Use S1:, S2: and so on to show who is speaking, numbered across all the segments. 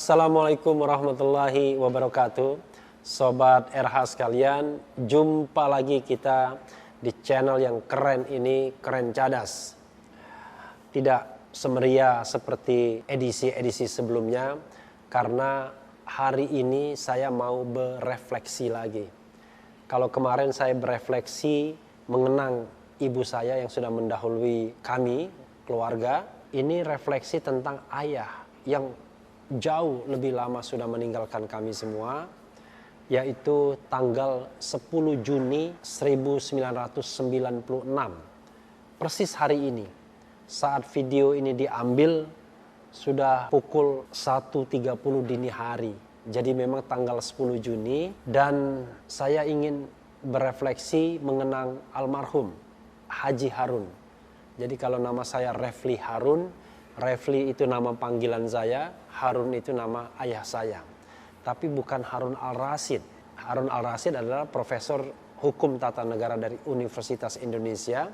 S1: Assalamualaikum warahmatullahi wabarakatuh. Sobat RH sekalian, jumpa lagi kita di channel yang keren ini, Keren Cadas. Tidak semeriah seperti edisi-edisi sebelumnya, karena hari ini saya mau berefleksi lagi. Kalau kemarin saya berefleksi mengenang ibu saya yang sudah mendahului kami, keluarga, ini refleksi tentang ayah yang jauh lebih lama sudah meninggalkan kami semua, yaitu tanggal 10 Juni 1996. Persis hari ini, saat video ini diambil, sudah pukul 1.30 dini hari. Jadi memang tanggal 10 Juni, dan saya ingin berefleksi mengenang almarhum Haji Harun. Jadi kalau nama saya Refli Harun, Refli itu nama panggilan saya, Harun itu nama ayah saya. Tapi bukan Harun Al-Rasyid. Harun Al-Rasyid adalah profesor hukum tata negara dari Universitas Indonesia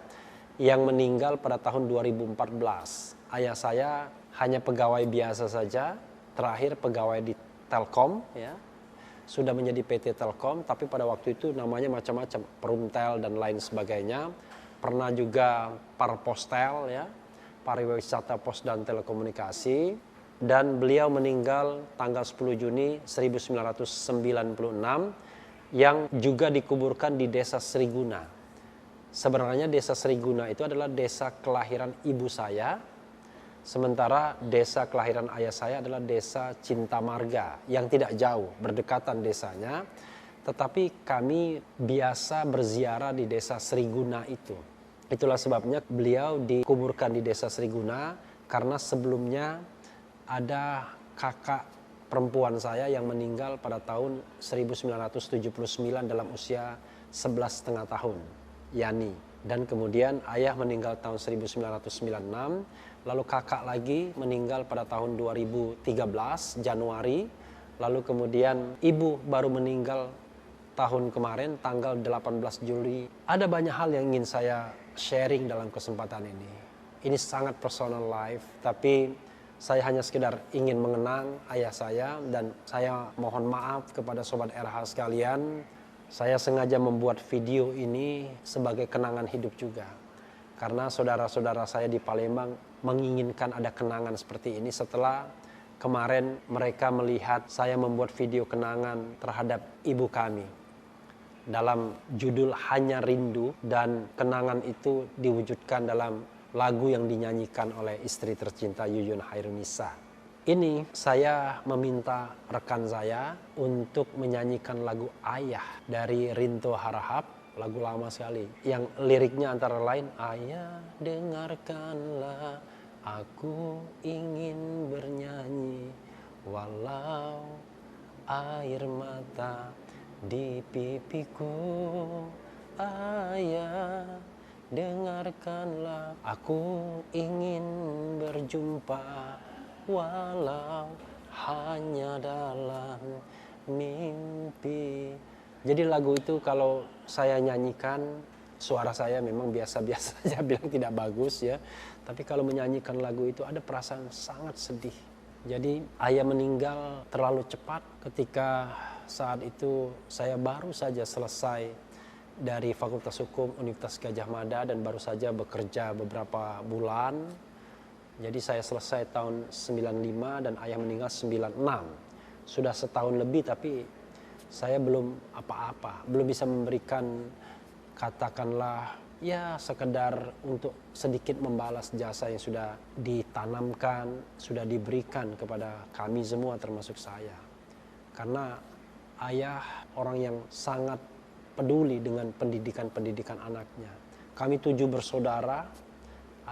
S1: yang meninggal pada tahun 2014. Ayah saya hanya pegawai biasa saja, terakhir pegawai di Telkom, ya. Sudah menjadi PT Telkom, tapi pada waktu itu namanya macam-macam, Perumtel dan lain sebagainya. Pernah juga Parpostel, ya, Pariwisata Pos dan Telekomunikasi, dan beliau meninggal tanggal 10 Juni 1996 yang juga dikuburkan di Desa Sriguna. Sebenarnya Desa Sriguna itu adalah desa kelahiran ibu saya, sementara desa kelahiran ayah saya adalah Desa Cintamarga yang tidak jauh, berdekatan desanya, tetapi kami biasa berziarah di Desa Sriguna itu. Itulah sebabnya beliau dikuburkan di Desa Sriguna, karena sebelumnya ada kakak perempuan saya yang meninggal pada tahun 1979 dalam usia 11,5 tahun, Yani. Dan kemudian ayah meninggal tahun 1996, lalu kakak lagi meninggal pada tahun 2013 Januari, lalu kemudian ibu baru meninggal tahun kemarin tanggal 18 Juli. Ada banyak hal yang ingin saya sharing dalam kesempatan ini. Ini sangat personal life, tapi saya hanya sekedar ingin mengenang ayah saya, dan saya mohon maaf kepada Sobat RH sekalian. Saya sengaja membuat video ini sebagai kenangan hidup juga. Karena saudara-saudara saya di Palembang menginginkan ada kenangan seperti ini setelah kemarin mereka melihat saya membuat video kenangan terhadap ibu kami. Dalam judul Hanya Rindu, dan kenangan itu diwujudkan dalam lagu yang dinyanyikan oleh istri tercinta Yuyun Hairunisa. Ini saya meminta rekan saya untuk menyanyikan lagu Ayah dari Rinto Harahap, lagu lama sekali, yang liriknya antara lain, ayah dengarkanlah aku ingin bernyanyi walau air mata di pipiku, ayah dengarkanlah aku ingin berjumpa walau hanya dalam mimpi. Jadi lagu itu kalau saya nyanyikan, suara saya memang biasa-biasa saja, bilang tidak bagus ya. Tapi kalau menyanyikan lagu itu ada perasaan sangat sedih. Jadi ayah meninggal terlalu cepat ketika saat itu saya baru saja selesai dari Fakultas Hukum Universitas Gadjah Mada dan baru saja bekerja beberapa bulan. Jadi saya selesai tahun 95 dan ayah meninggal 96. Sudah setahun lebih tapi saya belum apa-apa, belum bisa memberikan, katakanlah ya sekedar untuk sedikit membalas jasa yang sudah ditanamkan, sudah diberikan kepada kami semua termasuk saya. Karena ayah orang yang sangat peduli dengan pendidikan anaknya. Kami 7 bersaudara,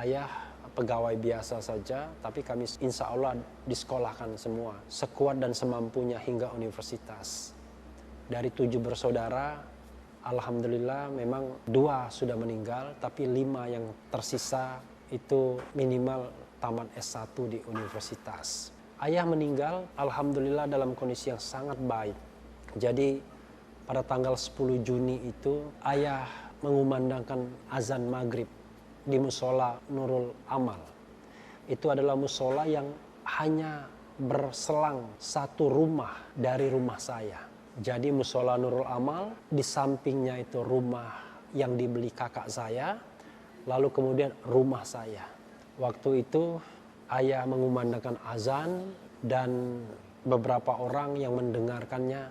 S1: ayah pegawai biasa saja, tapi kami insya Allah disekolahkan semua, sekuat dan semampunya hingga universitas. Dari 7 bersaudara, alhamdulillah memang 2 sudah meninggal, tapi 5 yang tersisa itu minimal tamat S1 di universitas. Ayah meninggal, alhamdulillah dalam kondisi yang sangat baik. Jadi pada tanggal 10 Juni itu ayah mengumandangkan azan maghrib di musola Nurul Amal. Itu adalah musola yang hanya berselang satu rumah dari rumah saya. Jadi musola Nurul Amal, di sampingnya itu rumah yang dibeli kakak saya, lalu kemudian rumah saya. Waktu itu ayah mengumandangkan azan dan beberapa orang yang mendengarkannya,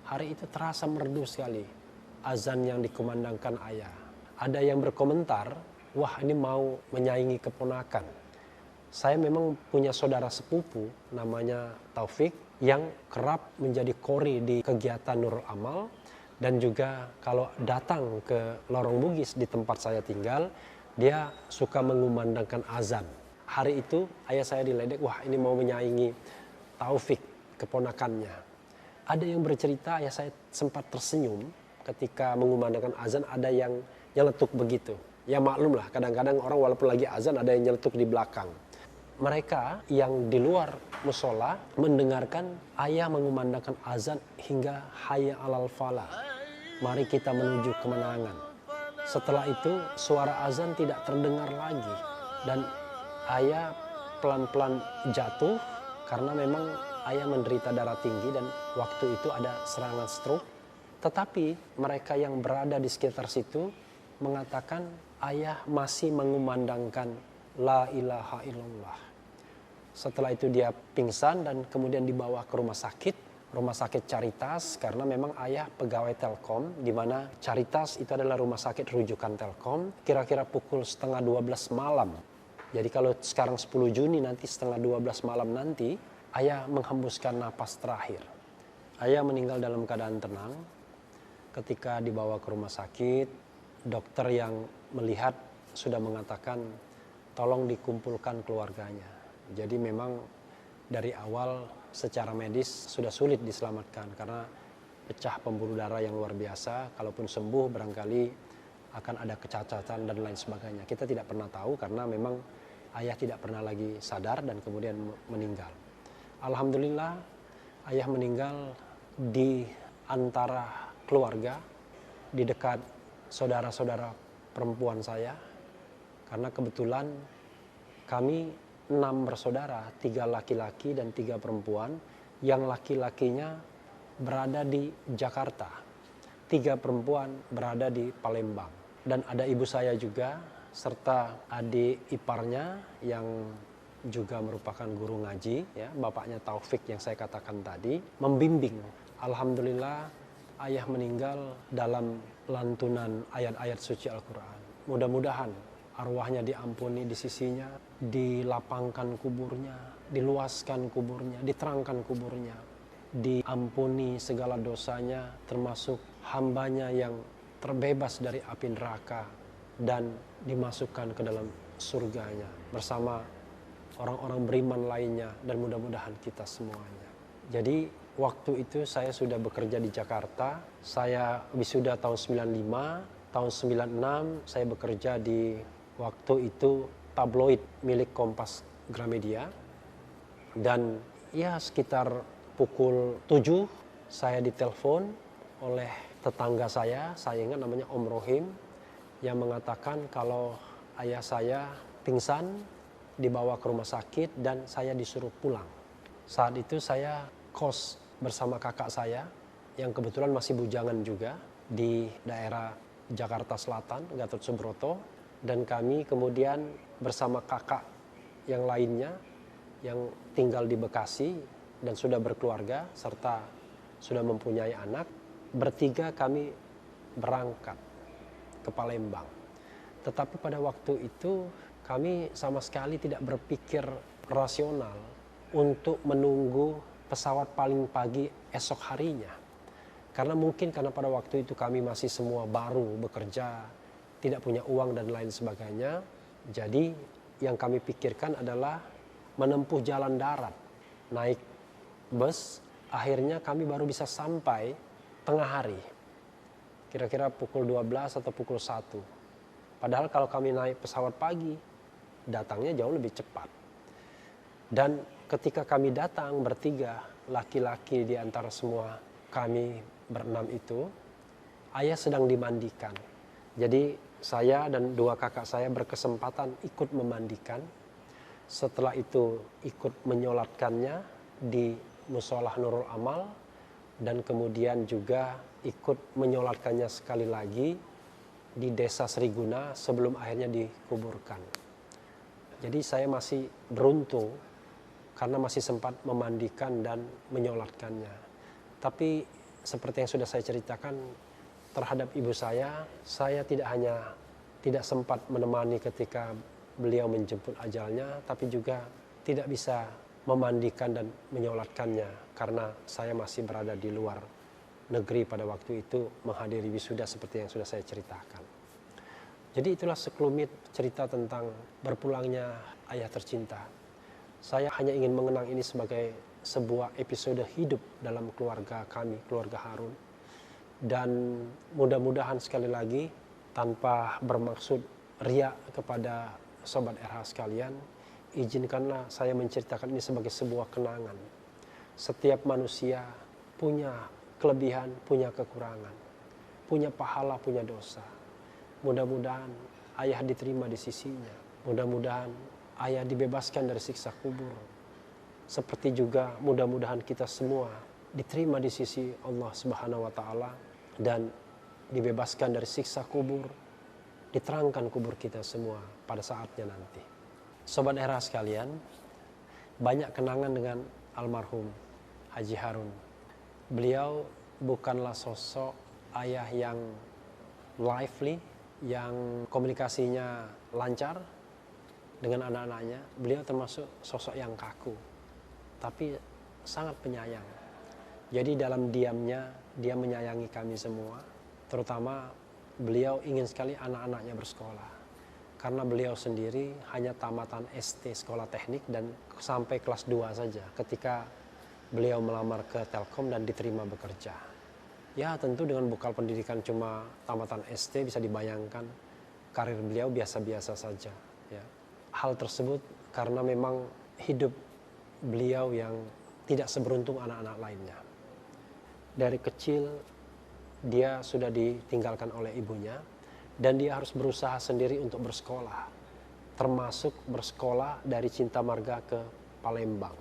S1: hari itu terasa merdu sekali azan yang dikumandangkan ayah. Ada yang berkomentar, wah ini mau menyaingi keponakan. Saya memang punya saudara sepupu namanya Taufik yang kerap menjadi kori di kegiatan Nurul Amal, dan juga kalau datang ke Lorong Bugis di tempat saya tinggal, dia suka mengumandangkan azan. Hari itu ayah saya diledek, wah ini mau menyaingi Taufik, keponakannya. Ada yang bercerita ayah saya sempat tersenyum ketika mengumandangkan azan, ada yang nyeletuk begitu. Ya maklum lah, kadang-kadang orang walaupun lagi azan ada yang nyeletuk di belakang. Mereka yang di luar musola mendengarkan ayah mengumandangkan azan hingga hayya alal falah. Mari kita menuju kemenangan. Setelah itu suara azan tidak terdengar lagi dan ayah pelan-pelan jatuh karena memang ayah menderita darah tinggi dan waktu itu ada serangan stroke. Tetapi mereka yang berada di sekitar situ mengatakan ayah masih mengumandangkan la ilaha illallah. Setelah itu dia pingsan dan kemudian dibawa ke rumah sakit Caritas, karena memang ayah pegawai Telkom, di mana Caritas itu adalah rumah sakit rujukan Telkom, kira-kira pukul 11:30 malam. Jadi kalau sekarang 10 Juni nanti 11:30 malam nanti, ayah menghembuskan napas terakhir. Ayah meninggal dalam keadaan tenang. Ketika dibawa ke rumah sakit, dokter yang melihat sudah mengatakan tolong dikumpulkan keluarganya. Jadi memang dari awal secara medis sudah sulit diselamatkan karena pecah pembuluh darah yang luar biasa. Kalaupun sembuh barangkali akan ada kecacatan dan lain sebagainya. Kita tidak pernah tahu karena memang ayah tidak pernah lagi sadar dan kemudian meninggal. Alhamdulillah ayah meninggal di antara keluarga, di dekat saudara-saudara perempuan saya, karena kebetulan kami 6 bersaudara, 3 laki-laki dan 3 perempuan, yang laki-lakinya berada di Jakarta, 3 perempuan berada di Palembang, dan ada ibu saya juga serta adik iparnya yang juga merupakan guru ngaji, ya, bapaknya Taufik yang saya katakan tadi, membimbing. Alhamdulillah ayah meninggal dalam lantunan ayat-ayat suci Al-Quran. Mudah-mudahan arwahnya diampuni di sisinya, dilapangkan kuburnya, diluaskan kuburnya, diterangkan kuburnya, diampuni segala dosanya, termasuk hambanya yang terbebas dari api neraka dan dimasukkan ke dalam surganya bersama orang-orang beriman lainnya, dan mudah-mudahan kita semuanya. Jadi waktu itu saya sudah bekerja di Jakarta, saya wisuda tahun 95, tahun 96 saya bekerja di waktu itu tabloid milik Kompas Gramedia, dan ya sekitar pukul 7 saya ditelepon oleh tetangga saya ingat namanya Om Rohim, yang mengatakan kalau ayah saya pingsan, dibawa ke rumah sakit dan saya disuruh pulang. Saat itu saya kos bersama kakak saya yang kebetulan masih bujangan juga di daerah Jakarta Selatan, Gatot Subroto, dan kami kemudian bersama kakak yang lainnya yang tinggal di Bekasi dan sudah berkeluarga serta sudah mempunyai anak, bertiga kami berangkat ke Palembang. Tetapi pada waktu itu kami sama sekali tidak berpikir rasional untuk menunggu pesawat paling pagi esok harinya. Karena mungkin karena pada waktu itu kami masih semua baru bekerja, tidak punya uang dan lain sebagainya. Jadi yang kami pikirkan adalah menempuh jalan darat, naik bus. Akhirnya kami baru bisa sampai tengah hari, kira-kira pukul 12 atau pukul 1. Padahal kalau kami naik pesawat pagi, datangnya jauh lebih cepat. Dan ketika kami datang bertiga, laki-laki di antara semua kami berenam itu, ayah sedang dimandikan. Jadi saya dan 2 kakak saya berkesempatan ikut memandikan. Setelah itu ikut menyolatkannya di Musolah Nurul Amal dan kemudian juga ikut menyolatkannya sekali lagi di Desa Sriguna sebelum akhirnya dikuburkan. Jadi saya masih beruntung karena masih sempat memandikan dan menyolatkannya. Tapi seperti yang sudah saya ceritakan terhadap ibu saya tidak sempat menemani ketika beliau menjemput ajalnya, tapi juga tidak bisa memandikan dan menyolatkannya karena saya masih berada di luar negeri pada waktu itu menghadiri wisuda seperti yang sudah saya ceritakan. Jadi itulah sekelumit cerita tentang berpulangnya ayah tercinta. Saya hanya ingin mengenang ini sebagai sebuah episode hidup dalam keluarga kami, keluarga Harun. Dan mudah-mudahan sekali lagi tanpa bermaksud riak kepada Sobat RH sekalian, izinkanlah saya menceritakan ini sebagai sebuah kenangan. Setiap manusia punya kelebihan, punya kekurangan, punya pahala, punya dosa. Mudah-mudahan ayah diterima di sisinya. Mudah-mudahan ayah dibebaskan dari siksa kubur. Seperti juga mudah-mudahan kita semua diterima di sisi Allah Subhanahu wa taala dan dibebaskan dari siksa kubur, diterangkan kubur kita semua pada saatnya nanti. Sobat Era sekalian, banyak kenangan dengan almarhum Haji Harun. Beliau bukanlah sosok ayah yang lively, yang komunikasinya lancar dengan anak-anaknya. Beliau termasuk sosok yang kaku, tapi sangat penyayang. Jadi dalam diamnya dia menyayangi kami semua, terutama beliau ingin sekali anak-anaknya bersekolah. Karena beliau sendiri hanya tamatan ST sekolah teknik dan sampai kelas 2 saja ketika beliau melamar ke Telkom dan diterima bekerja. Ya tentu dengan bekal pendidikan cuma tamatan ST bisa dibayangkan karir beliau biasa-biasa saja. Ya. Hal tersebut karena memang hidup beliau yang tidak seberuntung anak-anak lainnya. Dari kecil dia sudah ditinggalkan oleh ibunya dan dia harus berusaha sendiri untuk bersekolah. Termasuk bersekolah dari Cinta Marga ke Palembang.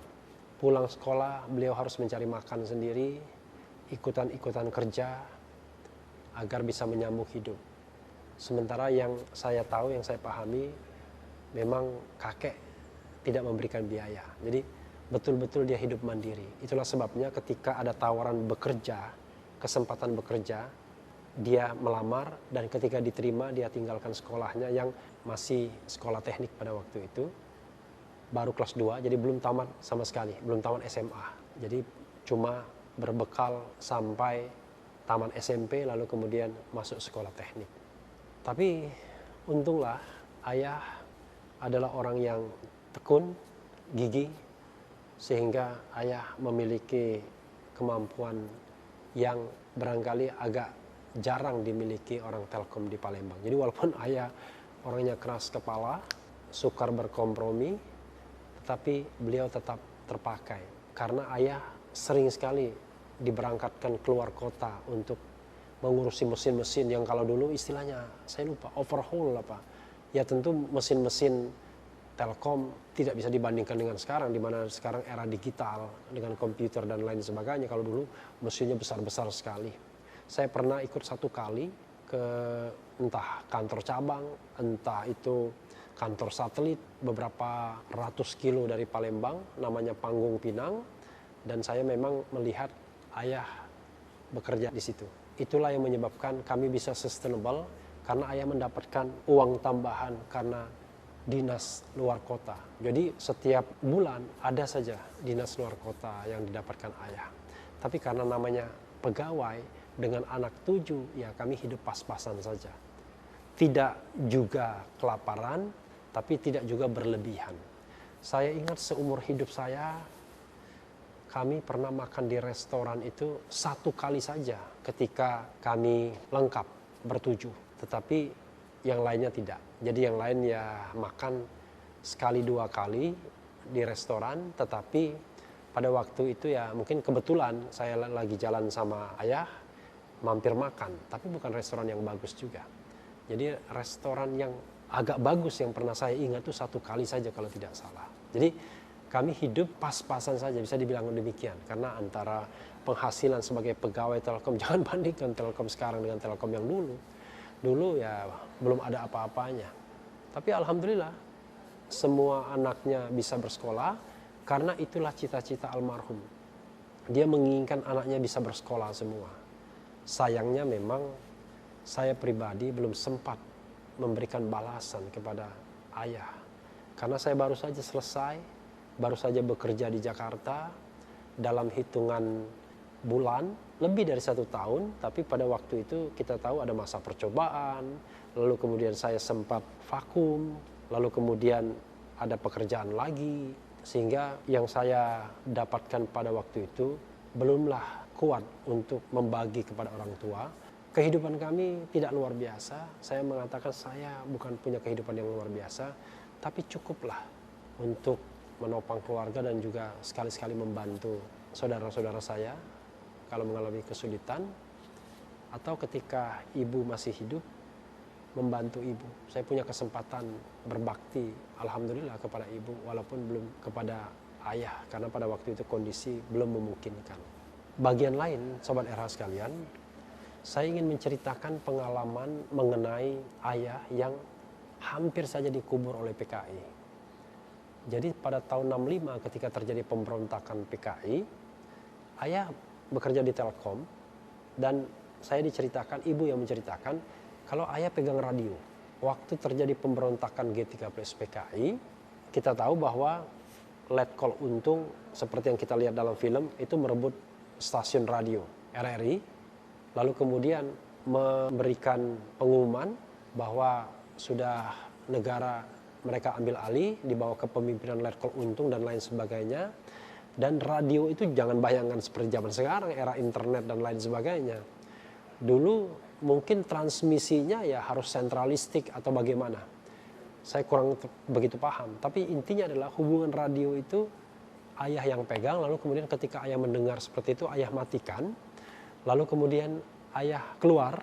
S1: Pulang sekolah beliau harus mencari makan sendiri, ikutan-ikutan kerja agar bisa menyambung hidup. Sementara yang saya tahu, yang saya pahami, memang kakek tidak memberikan biaya. Jadi betul-betul dia hidup mandiri. Itulah sebabnya ketika ada tawaran bekerja, kesempatan bekerja, dia melamar dan ketika diterima dia tinggalkan sekolahnya yang masih sekolah teknik pada waktu itu. Baru kelas 2, jadi belum tamat sama sekali, belum tamat SMA. Jadi cuma berbekal sampai tamat SMP lalu kemudian masuk sekolah teknik. Tapi untunglah ayah adalah orang yang tekun, gigih, sehingga ayah memiliki kemampuan yang barangkali agak jarang dimiliki orang Telkom di Palembang. Jadi walaupun ayah orangnya keras kepala, sukar berkompromi, tetapi beliau tetap terpakai. Karena ayah sering sekali diberangkatkan keluar kota untuk mengurusi mesin-mesin yang kalau dulu istilahnya, saya lupa, overhaul apa. Ya tentu mesin-mesin Telkom tidak bisa dibandingkan dengan sekarang, di mana sekarang era digital dengan komputer dan lain sebagainya. Kalau dulu mesinnya besar-besar sekali. Saya pernah ikut satu kali ke entah kantor cabang, entah itu kantor satelit beberapa ratus kilo dari Palembang, namanya Panggung Pinang, dan saya memang melihat ayah bekerja di situ. Itulah yang menyebabkan kami bisa sustainable karena ayah mendapatkan uang tambahan karena dinas luar kota. Jadi setiap bulan ada saja dinas luar kota yang didapatkan ayah. Tapi karena namanya pegawai dengan anak 7, ya kami hidup pas-pasan saja. Tidak juga kelaparan, tapi tidak juga berlebihan. Saya ingat seumur hidup saya, kami pernah makan di restoran itu 1 kali saja ketika kami lengkap bertujuh. Tetapi yang lainnya tidak. Jadi yang lain ya makan sekali 2 kali di restoran, tetapi pada waktu itu ya mungkin kebetulan saya lagi jalan sama ayah, mampir makan. Tapi bukan restoran yang bagus juga. Jadi restoran yang agak bagus yang pernah saya ingat itu 1 kali saja kalau tidak salah. Jadi kami hidup pas-pasan saja, bisa dibilang demikian. Karena antara penghasilan sebagai pegawai Telkom, jangan bandingkan Telkom sekarang dengan Telkom yang dulu. Dulu ya belum ada apa-apanya. Tapi alhamdulillah semua anaknya bisa bersekolah karena itulah cita-cita almarhum. Dia menginginkan anaknya bisa bersekolah semua. Sayangnya memang saya pribadi belum sempat memberikan balasan kepada ayah. Karena saya baru saja selesai, baru saja bekerja di Jakarta dalam hitungan bulan, lebih dari 1 tahun, tapi pada waktu itu kita tahu ada masa percobaan, lalu kemudian saya sempat vakum, lalu kemudian ada pekerjaan lagi, sehingga yang saya dapatkan pada waktu itu belumlah kuat untuk membagi kepada orang tua. Kehidupan kami tidak luar biasa, saya mengatakan saya bukan punya kehidupan yang luar biasa, tapi cukuplah untuk menopang keluarga dan juga sekali-sekali membantu saudara-saudara saya kalau mengalami kesulitan, atau ketika ibu masih hidup membantu ibu. Saya punya kesempatan berbakti alhamdulillah kepada ibu walaupun belum kepada ayah karena pada waktu itu kondisi belum memungkinkan. Bagian lain sobat RH sekalian, saya ingin menceritakan pengalaman mengenai ayah yang hampir saja dikubur oleh PKI. Jadi pada tahun 65 ketika terjadi pemberontakan PKI, ayah bekerja di Telkom dan saya diceritakan, ibu yang menceritakan kalau ayah pegang radio. Waktu terjadi pemberontakan G13 PKI, kita tahu bahwa Letkol Untung seperti yang kita lihat dalam film itu merebut stasiun radio RRI, lalu kemudian memberikan pengumuman bahwa sudah negara mereka ambil alih, dibawa ke pemimpinan Letkol Untung dan lain sebagainya. Dan radio itu jangan bayangkan seperti zaman sekarang, era internet dan lain sebagainya. Dulu mungkin transmisinya ya harus sentralistik atau bagaimana. Saya kurang begitu paham. Tapi intinya adalah hubungan radio itu ayah yang pegang, lalu kemudian ketika ayah mendengar seperti itu, ayah matikan. Lalu kemudian ayah keluar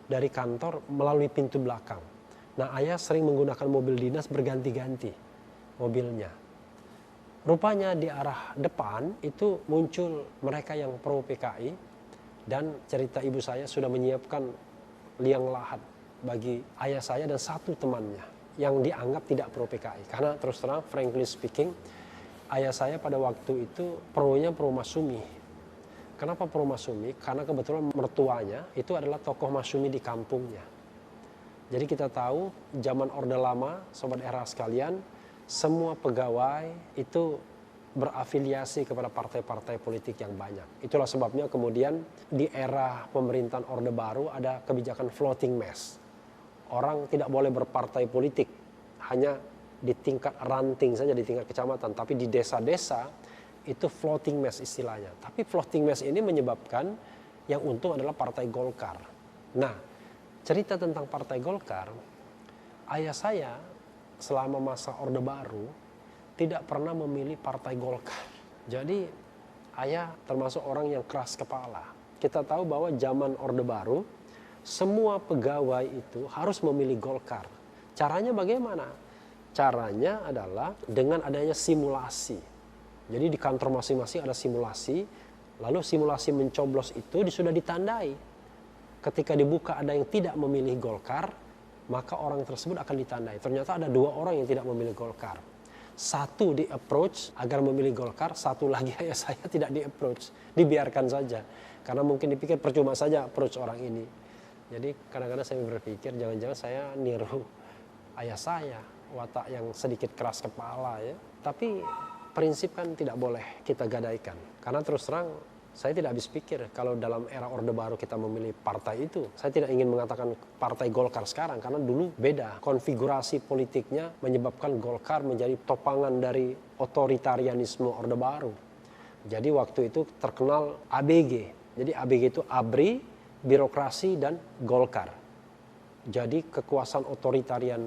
S1: dari kantor melalui pintu belakang. Nah, ayah sering menggunakan mobil dinas berganti-ganti mobilnya. Rupanya di arah depan itu muncul mereka yang pro PKI dan cerita ibu saya sudah menyiapkan liang lahat bagi ayah saya dan satu temannya yang dianggap tidak pro PKI. Karena terus terang, frankly speaking, ayah saya pada waktu itu pro-nya pro Masyumi. Kenapa pro Masyumi? Karena kebetulan mertuanya itu adalah tokoh Masyumi di kampungnya. Jadi kita tahu zaman Orde Lama, sobat era sekalian, semua pegawai itu berafiliasi kepada partai-partai politik yang banyak. Itulah sebabnya kemudian di era pemerintahan Orde Baru ada kebijakan floating mass. Orang tidak boleh berpartai politik, hanya di tingkat ranting saja, di tingkat kecamatan. Tapi di desa-desa itu floating mass istilahnya. Tapi floating mass ini menyebabkan yang untung adalah Partai Golkar. Nah, cerita tentang Partai Golkar, ayah saya selama masa Orde Baru tidak pernah memilih Partai Golkar. Jadi ayah termasuk orang yang keras kepala. Kita tahu bahwa zaman Orde Baru semua pegawai itu harus memilih Golkar. Caranya bagaimana? Caranya adalah dengan adanya simulasi. Jadi di kantor masing-masing ada simulasi, lalu simulasi mencoblos itu sudah ditandai. Ketika dibuka ada yang tidak memilih Golkar, maka orang tersebut akan ditandai. Ternyata ada 2 orang yang tidak memilih Golkar. Satu di approach agar memilih Golkar, satu lagi ayah saya tidak di approach, dibiarkan saja. Karena mungkin dipikir percuma saja approach orang ini. Jadi kadang-kadang saya berpikir jangan-jangan saya niru ayah saya, watak yang sedikit keras kepala ya. Tapi prinsip kan tidak boleh kita gadaikan. Karena terus terang saya tidak habis pikir kalau dalam era Orde Baru kita memilih partai itu. Saya tidak ingin mengatakan Partai Golkar sekarang karena dulu beda. Konfigurasi politiknya menyebabkan Golkar menjadi topangan dari otoritarianisme Orde Baru. Jadi waktu itu terkenal ABG. Jadi ABG itu ABRI, birokrasi, dan Golkar. Jadi kekuasaan otoritarian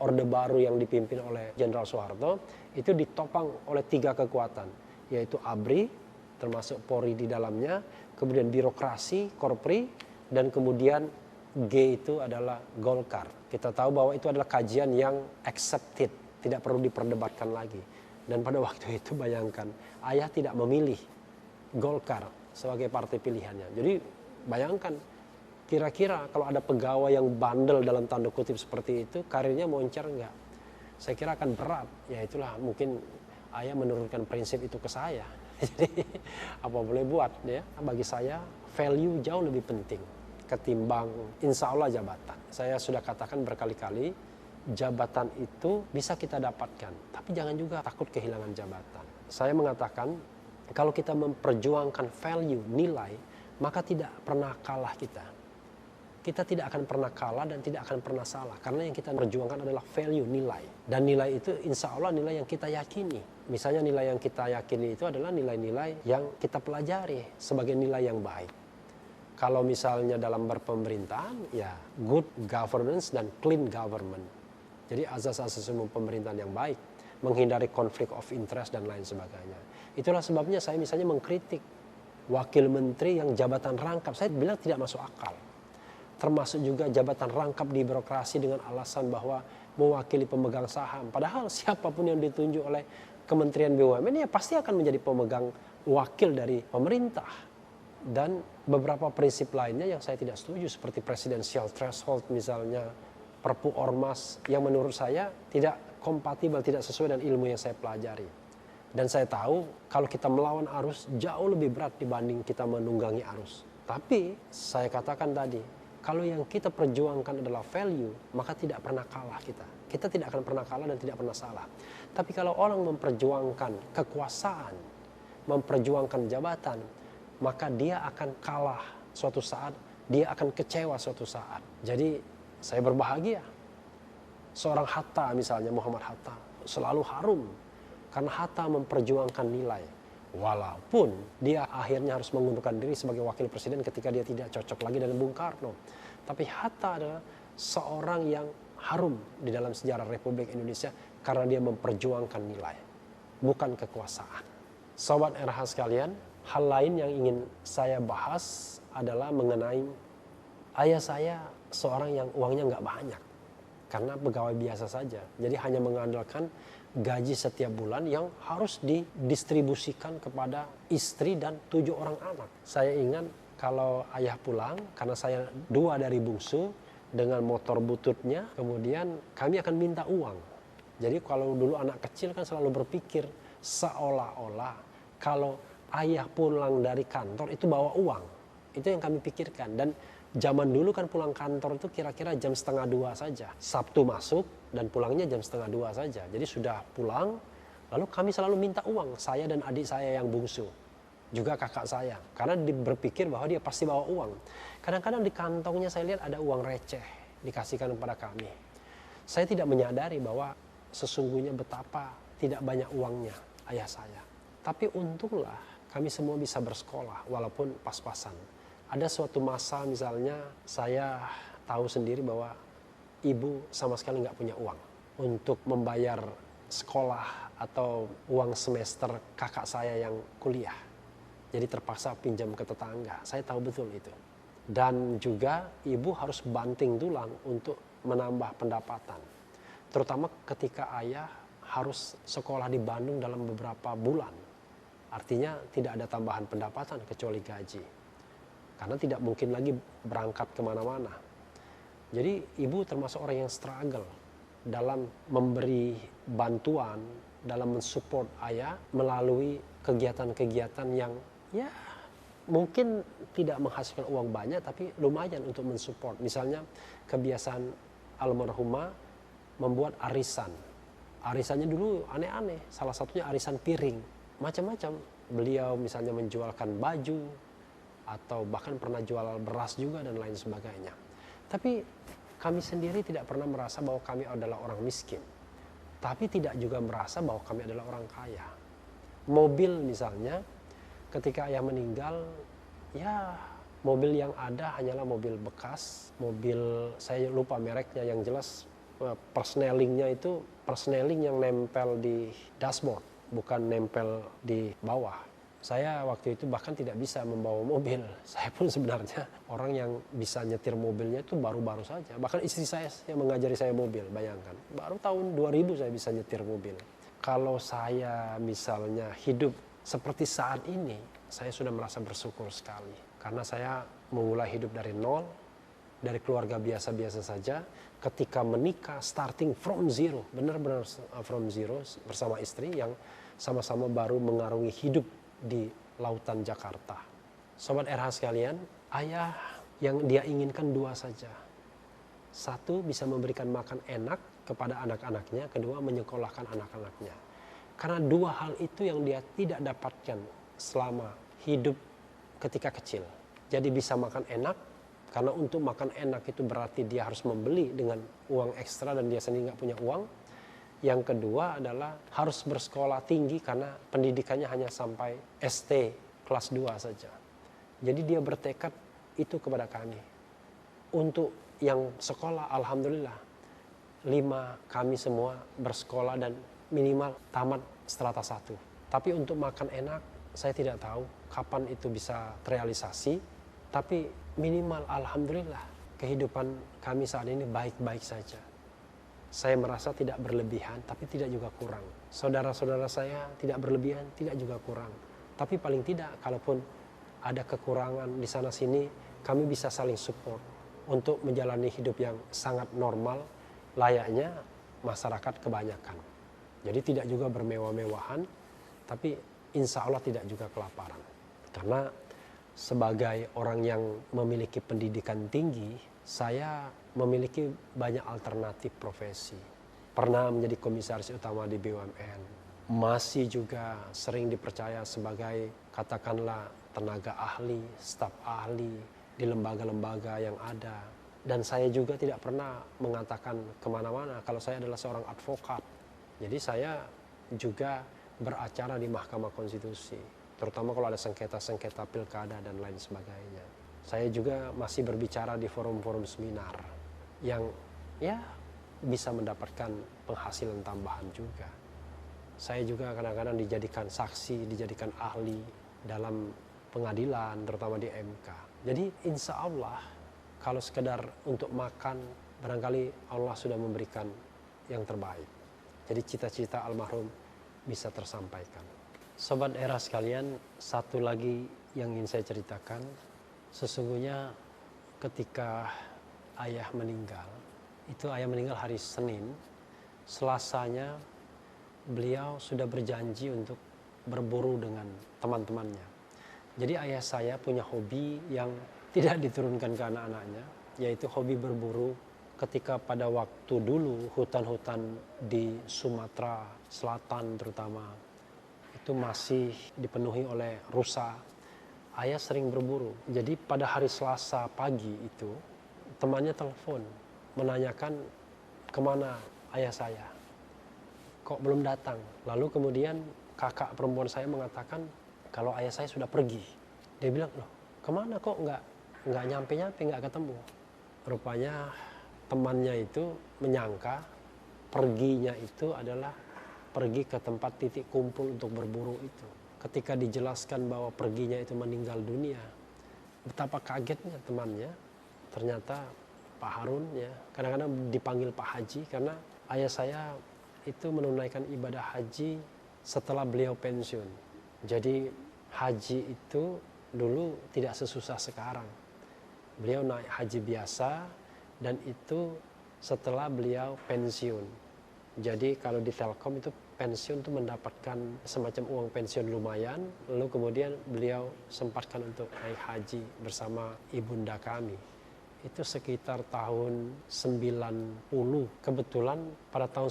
S1: Orde Baru yang dipimpin oleh Jenderal Soeharto itu ditopang oleh 3 kekuatan, yaitu ABRI, termasuk Polri di dalamnya, kemudian birokrasi, Korpri, dan kemudian G itu adalah Golkar. Kita tahu bahwa itu adalah kajian yang accepted, tidak perlu diperdebatkan lagi. Dan pada waktu itu bayangkan, ayah tidak memilih Golkar sebagai partai pilihannya. Jadi bayangkan, kira-kira kalau ada pegawai yang bandel dalam tanda kutip seperti itu, karirnya moncer enggak? Saya kira akan berat. Ya itulah mungkin ayah menurunkan prinsip itu ke saya. Jadi apa boleh buat ya, bagi saya value jauh lebih penting ketimbang insya Allah jabatan. Saya sudah katakan berkali-kali, jabatan itu bisa kita dapatkan, tapi jangan juga takut kehilangan jabatan. Saya mengatakan kalau kita memperjuangkan value, nilai, maka tidak pernah kalah kita. Kita tidak akan pernah kalah dan tidak akan pernah salah. Karena yang kita perjuangkan adalah value, nilai. Dan nilai itu insya Allah nilai yang kita yakini. Misalnya nilai yang kita yakini itu adalah nilai-nilai yang kita pelajari sebagai nilai yang baik. Kalau misalnya dalam berpemerintahan, ya good governance dan clean government. Jadi asas-asas umum pemerintahan yang baik, menghindari konflik of interest dan lain sebagainya. Itulah sebabnya saya misalnya mengkritik wakil menteri yang jabatan rangkap. Saya bilang tidak masuk akal. Termasuk juga jabatan rangkap di birokrasi dengan alasan bahwa mewakili pemegang saham. Padahal siapapun yang ditunjuk oleh Kementerian BUMN ya pasti akan menjadi pemegang wakil dari pemerintah. Dan beberapa prinsip lainnya yang saya tidak setuju seperti presidensial threshold misalnya, Perpu Ormas yang menurut saya tidak kompatibel, tidak sesuai dengan ilmu yang saya pelajari. Dan saya tahu kalau kita melawan arus jauh lebih berat dibanding kita menunggangi arus. Tapi saya katakan tadi, kalau yang kita perjuangkan adalah value, maka tidak pernah kalah kita. Kita tidak akan pernah kalah dan tidak pernah salah. Tapi kalau orang memperjuangkan kekuasaan, memperjuangkan jabatan, maka dia akan kalah suatu saat, dia akan kecewa suatu saat. Jadi saya berbahagia. Seorang Hatta misalnya, Muhammad Hatta, selalu harum. Karena Hatta memperjuangkan nilai. Walaupun dia akhirnya harus mengundurkan diri sebagai wakil presiden ketika dia tidak cocok lagi dengan Bung Karno. Tapi Hatta adalah seorang yang harum di dalam sejarah Republik Indonesia karena dia memperjuangkan nilai, bukan kekuasaan. Sobat RH sekalian, hal lain yang ingin saya bahas adalah mengenai ayah saya, seorang yang uangnya nggak banyak. Karena pegawai biasa saja. Jadi hanya mengandalkan gaji setiap bulan yang harus didistribusikan kepada istri dan 7 orang anak. Saya ingat kalau ayah pulang, karena saya 2 dari bungsu, dengan motor bututnya, kemudian kami akan minta uang. Jadi kalau dulu anak kecil kan selalu berpikir seolah-olah kalau ayah pulang dari kantor itu bawa uang. Itu yang kami pikirkan. Dan zaman dulu kan pulang kantor itu kira-kira jam 1:30 saja. Sabtu masuk dan pulangnya jam 1:30 saja. Jadi sudah pulang, lalu kami selalu minta uang. Saya dan adik saya yang bungsu. Juga kakak saya. Karena berpikir bahwa dia pasti bawa uang. Kadang-kadang di kantongnya saya lihat ada uang receh dikasihkan kepada kami. Saya tidak menyadari bahwa sesungguhnya betapa tidak banyak uangnya ayah saya. Tapi untunglah kami semua bisa bersekolah walaupun pas-pasan. Ada suatu masa misalnya saya tahu sendiri bahwa ibu sama sekali nggak punya uang untuk membayar sekolah atau uang semester kakak saya yang kuliah. Jadi terpaksa pinjam ke tetangga. Saya tahu betul itu. Dan juga ibu harus banting tulang untuk menambah pendapatan. Terutama ketika ayah harus sekolah di Bandung dalam beberapa bulan. Artinya tidak ada tambahan pendapatan kecuali gaji. Karena tidak mungkin lagi berangkat kemana-mana. Jadi ibu termasuk orang yang struggle dalam memberi bantuan, dalam mensupport ayah melalui kegiatan-kegiatan yang ya mungkin tidak menghasilkan uang banyak tapi lumayan untuk mensupport. Misalnya kebiasaan almarhumah membuat arisan. Arisannya dulu aneh-aneh, salah satunya arisan piring. Macam-macam. Beliau misalnya menjualkan baju atau bahkan pernah jual beras juga dan lain sebagainya. Tapi kami sendiri tidak pernah merasa bahwa kami adalah orang miskin. Tapi tidak juga merasa bahwa kami adalah orang kaya. Mobil misalnya, ketika ayah meninggal, ya mobil yang ada hanyalah mobil bekas. Mobil, saya lupa mereknya, yang jelas persnelingnya itu persneling yang nempel di dashboard, bukan nempel di bawah. Saya waktu itu bahkan tidak bisa membawa mobil. Saya pun sebenarnya orang yang bisa nyetir mobilnya itu baru-baru saja. Bahkan istri saya yang mengajari saya mobil, bayangkan. Baru tahun 2000 saya bisa nyetir mobil. Kalau saya misalnya hidup seperti saat ini, saya sudah merasa bersyukur sekali. Karena saya memulai hidup dari nol, dari keluarga biasa-biasa saja. Ketika menikah, starting from zero, benar-benar from zero bersama istri yang sama-sama baru mengarungi hidup di lautan Jakarta. Sobat RH sekalian, ayah yang dia inginkan dua saja. Satu, bisa memberikan makan enak kepada anak-anaknya. Kedua, menyekolahkan anak-anaknya. Karena dua hal itu yang dia tidak dapatkan selama hidup ketika kecil. Jadi bisa makan enak, karena untuk makan enak itu berarti dia harus membeli dengan uang ekstra dan dia sendiri nggak punya uang. Yang kedua adalah harus bersekolah tinggi karena pendidikannya hanya sampai ST kelas 2 saja. Jadi dia bertekad itu kepada kami. Untuk yang sekolah, alhamdulillah 5 kami semua bersekolah dan minimal tamat strata 1. Tapi untuk makan enak saya tidak tahu kapan itu bisa terrealisasi. Tapi minimal alhamdulillah kehidupan kami saat ini baik-baik saja. Saya merasa tidak berlebihan tapi tidak juga kurang. Saudara-saudara saya tidak berlebihan, tidak juga kurang. Tapi paling tidak kalaupun ada kekurangan di sana sini, kami bisa saling support untuk menjalani hidup yang sangat normal layaknya masyarakat kebanyakan. Jadi tidak juga bermewah-mewahan, tapi insya Allah tidak juga kelaparan. Karena sebagai orang yang memiliki pendidikan tinggi, saya memiliki banyak alternatif profesi. Pernah menjadi komisaris utama di BUMN. Masih juga sering dipercaya sebagai katakanlah tenaga ahli, staf ahli di lembaga-lembaga yang ada. Dan saya juga tidak pernah mengatakan kemana-mana kalau saya adalah seorang advokat. Jadi saya juga beracara di Mahkamah Konstitusi, terutama kalau ada sengketa-sengketa pilkada dan lain sebagainya. Saya juga masih berbicara di forum-forum seminar yang ya bisa mendapatkan penghasilan tambahan juga. Saya juga kadang-kadang dijadikan saksi, dijadikan ahli dalam pengadilan, terutama di MK. Jadi insya Allah kalau sekedar untuk makan, barangkali Allah sudah memberikan yang terbaik. Jadi cita-cita almarhum bisa tersampaikan. Sobat era sekalian, satu lagi yang ingin saya ceritakan, sesungguhnya ketika ayah meninggal, itu ayah meninggal hari Senin, Selasanya beliau sudah berjanji untuk berburu dengan teman-temannya. Jadi ayah saya punya hobi yang tidak diturunkan ke anak-anaknya, yaitu hobi berburu. Ketika pada waktu dulu hutan-hutan di Sumatera Selatan terutama itu masih dipenuhi oleh rusa, ayah sering berburu. Jadi pada hari Selasa pagi itu temannya telepon menanyakan kemana ayah saya, kok belum datang. Lalu kemudian kakak perempuan saya mengatakan kalau ayah saya sudah pergi. Dia bilang, loh kemana kok nggak nyampe-nyampe, nggak ketemu. Rupanya temannya itu menyangka perginya itu adalah pergi ke tempat titik kumpul untuk berburu itu. Ketika dijelaskan bahwa perginya itu meninggal dunia, betapa kagetnya temannya. Ternyata Pak Harun, ya kadang-kadang dipanggil Pak Haji, karena ayah saya itu menunaikan ibadah haji setelah beliau pensiun. Jadi haji itu dulu tidak sesusah sekarang. Beliau naik haji biasa dan itu setelah beliau pensiun. Jadi kalau di Telkom itu pensiun itu mendapatkan semacam uang pensiun lumayan, lalu kemudian beliau sempatkan untuk naik haji bersama ibunda kami. Itu sekitar tahun 90. Kebetulan pada tahun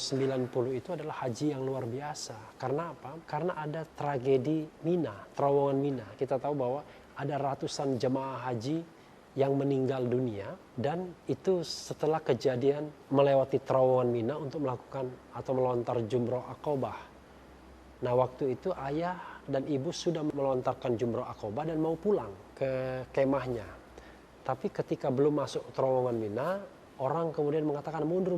S1: 90 itu adalah haji yang luar biasa. Karena apa? Karena ada tragedi Mina, terowongan Mina. Kita tahu bahwa ada ratusan jemaah haji yang meninggal dunia, dan itu setelah kejadian melewati terowongan Mina untuk melakukan atau melontar Jumroh Aqobah. Nah waktu itu ayah dan ibu sudah melontarkan Jumroh Aqobah dan mau pulang ke kemahnya. Tapi ketika belum masuk terowongan Mina, orang kemudian mengatakan mundur.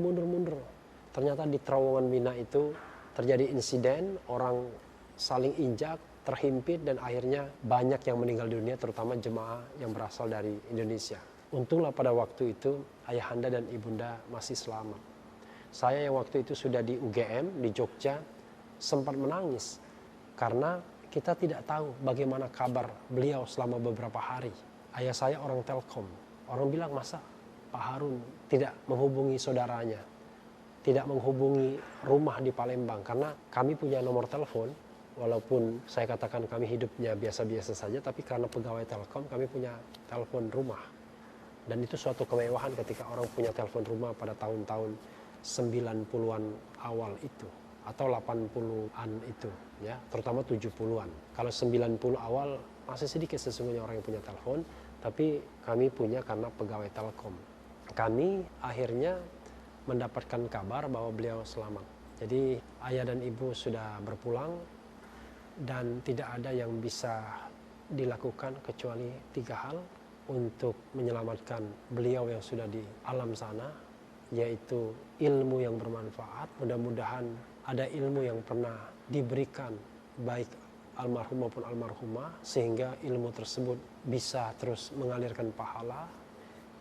S1: Ternyata di terowongan Mina itu terjadi insiden, orang saling injak, terhimpit, dan akhirnya banyak yang meninggal dunia, terutama jemaah yang berasal dari Indonesia. Untunglah pada waktu itu ayahanda dan ibunda masih selamat. Saya yang waktu itu sudah di UGM di Jogja, sempat menangis karena kita tidak tahu bagaimana kabar beliau selama beberapa hari. Ayah saya orang Telkom. Orang bilang, masa Pak Harun tidak menghubungi saudaranya, tidak menghubungi rumah di Palembang, karena kami punya nomor telepon. Walaupun saya katakan kami hidupnya biasa-biasa saja, tapi karena pegawai Telkom kami punya telepon rumah. Dan itu suatu kemewahan ketika orang punya telepon rumah pada tahun-tahun 90-an awal itu, atau 80-an itu, ya, terutama 70-an. Kalau 90 awal masih sedikit sesungguhnya orang yang punya telepon, tapi kami punya karena pegawai Telkom. Kami akhirnya mendapatkan kabar bahwa beliau selamat. Jadi ayah dan ibu sudah berpulang dan tidak ada yang bisa dilakukan kecuali 3 hal untuk menyelamatkan beliau yang sudah di alam sana, yaitu ilmu yang bermanfaat. Mudah-mudahan ada ilmu yang pernah diberikan baik almarhum maupun almarhumah sehingga ilmu tersebut bisa terus mengalirkan pahala.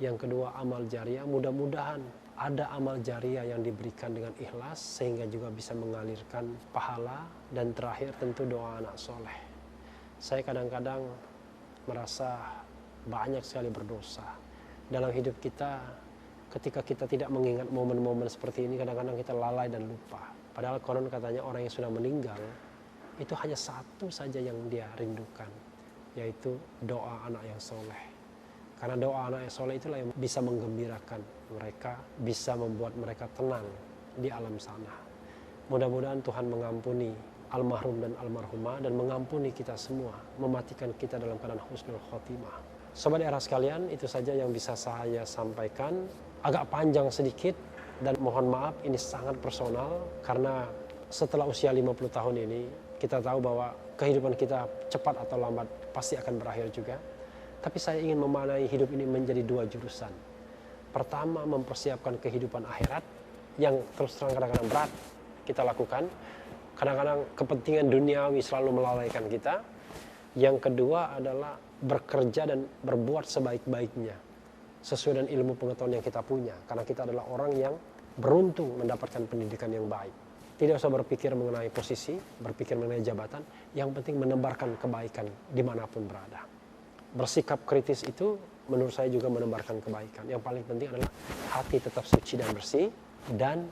S1: Yang kedua, amal jariah. Mudah-mudahan ada amal jariah yang diberikan dengan ikhlas sehingga juga bisa mengalirkan pahala. Dan terakhir tentu doa anak soleh. Saya kadang-kadang merasa banyak sekali berdosa dalam hidup kita. Ketika kita tidak mengingat momen-momen seperti ini, kadang-kadang kita lalai dan lupa. Padahal konon katanya orang yang sudah meninggal itu hanya satu saja yang dia rindukan, yaitu doa anak yang soleh. Karena doa anak yang soleh itulah yang bisa menggembirakan mereka, bisa membuat mereka tenang di alam sana. Mudah-mudahan Tuhan mengampuni almarhum dan almarhumah dan mengampuni kita semua, mematikan kita dalam keadaan husnul khotimah. Sobat Era sekalian, itu saja yang bisa saya sampaikan. Agak panjang sedikit dan mohon maaf ini sangat personal karena setelah usia 50 tahun ini kita tahu bahwa kehidupan kita cepat atau lambat pasti akan berakhir juga. Tapi saya ingin memaknai hidup ini menjadi 2 jurusan. Pertama, mempersiapkan kehidupan akhirat yang terus terang kadang-kadang berat kita lakukan. Kadang-kadang kepentingan duniawi selalu melalaikan kita. Yang kedua adalah bekerja dan berbuat sebaik-baiknya sesuai dengan ilmu pengetahuan yang kita punya, karena kita adalah orang yang beruntung mendapatkan pendidikan yang baik. Tidak usah berpikir mengenai posisi, berpikir mengenai jabatan, yang penting menebarkan kebaikan dimanapun berada. Bersikap kritis itu menurut saya juga menebarkan kebaikan. Yang paling penting adalah hati tetap suci dan bersih, dan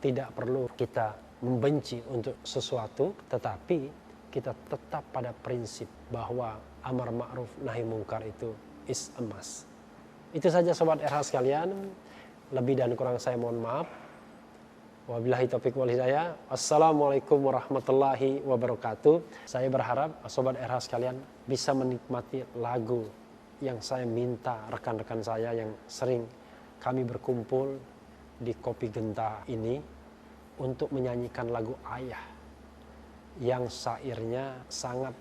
S1: tidak perlu kita membenci untuk sesuatu, tetapi kita tetap pada prinsip bahwa amar ma'ruf nahi mungkar itu is a must. Itu saja Sobat RH sekalian. Lebih dan kurang saya mohon maaf. Wabillahi taufiq wal hidayah. Assalamualaikum warahmatullahi wabarakatuh. Saya berharap Sobat RH sekalian bisa menikmati lagu yang saya minta rekan-rekan saya yang sering kami berkumpul di Kopi Genta ini untuk menyanyikan lagu Ayah yang syairnya sangat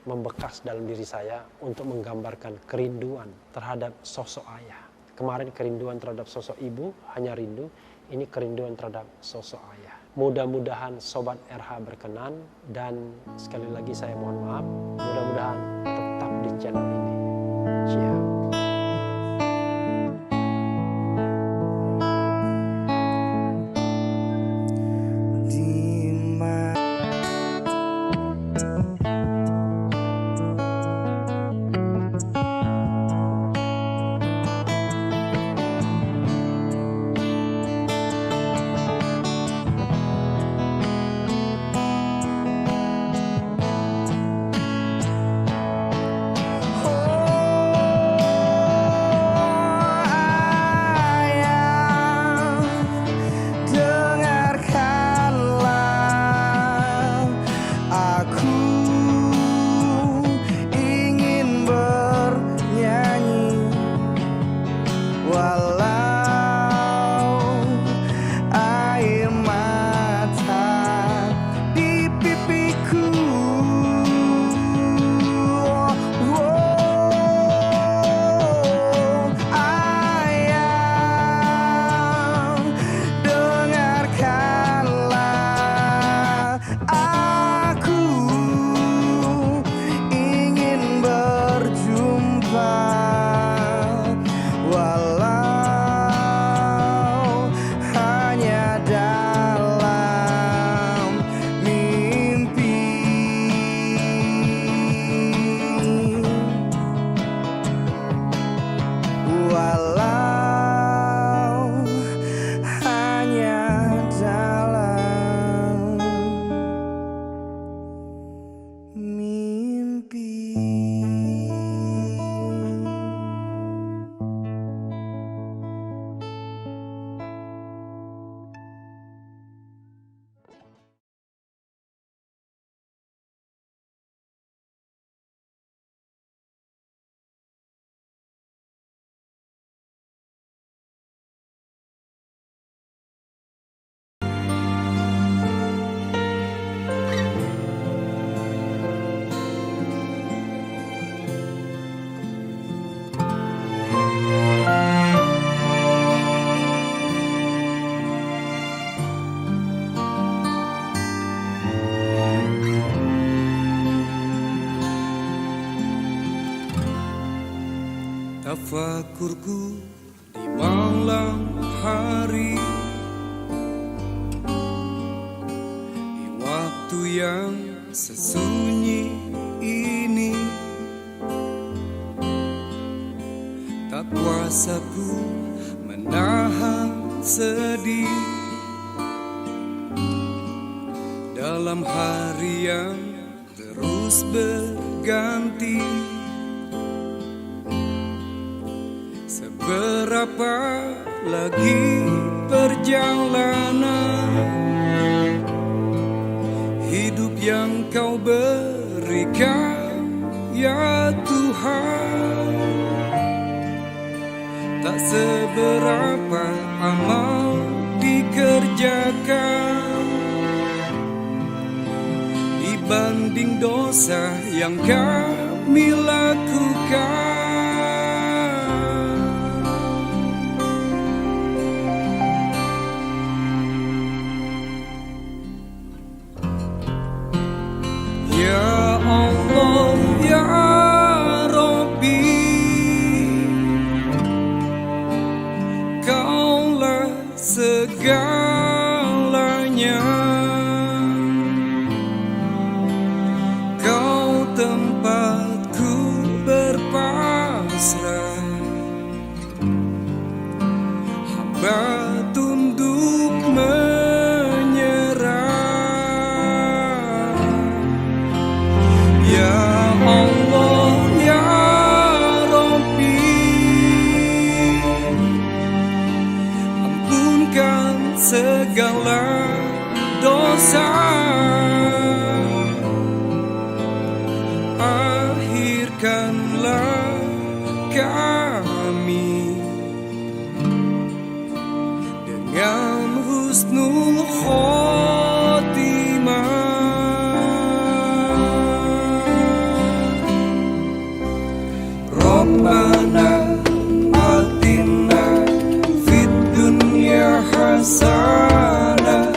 S1: membekas dalam diri saya untuk menggambarkan kerinduan terhadap sosok ayah. Kemarin kerinduan terhadap sosok ibu hanya rindu, ini kerinduan terhadap sosok ayah. Mudah-mudahan Sobat RH berkenan, dan sekali lagi saya mohon maaf, mudah-mudahan tetap di channel ini. Ciao.
S2: tafakurku di malam hari, di waktu yang sesunyi ini, tak kuasa ku menahan sedih dalam hari yang terus berganti. Seberapa lagi perjalanan hidup yang Kau berikan, ya Tuhan. Tak seberapa amal dikerjakan dibanding dosa yang kami lakukan. Ya Allah, ya Rabbi, Kaulah segalanya. Kau tempatku berpasrah, hamba tunduk menyerah. Ya Allah, ya Rabbi, ampunkan segala dosa, akhirkanlah kami dengan husnul khotimah. Rabbana atina fid dunya hasanah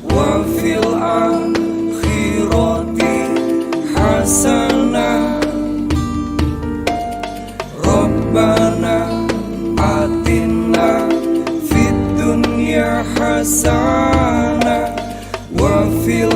S2: wa fil akhirati hasanah. Rabbana atina fid dunya hasanah wa fil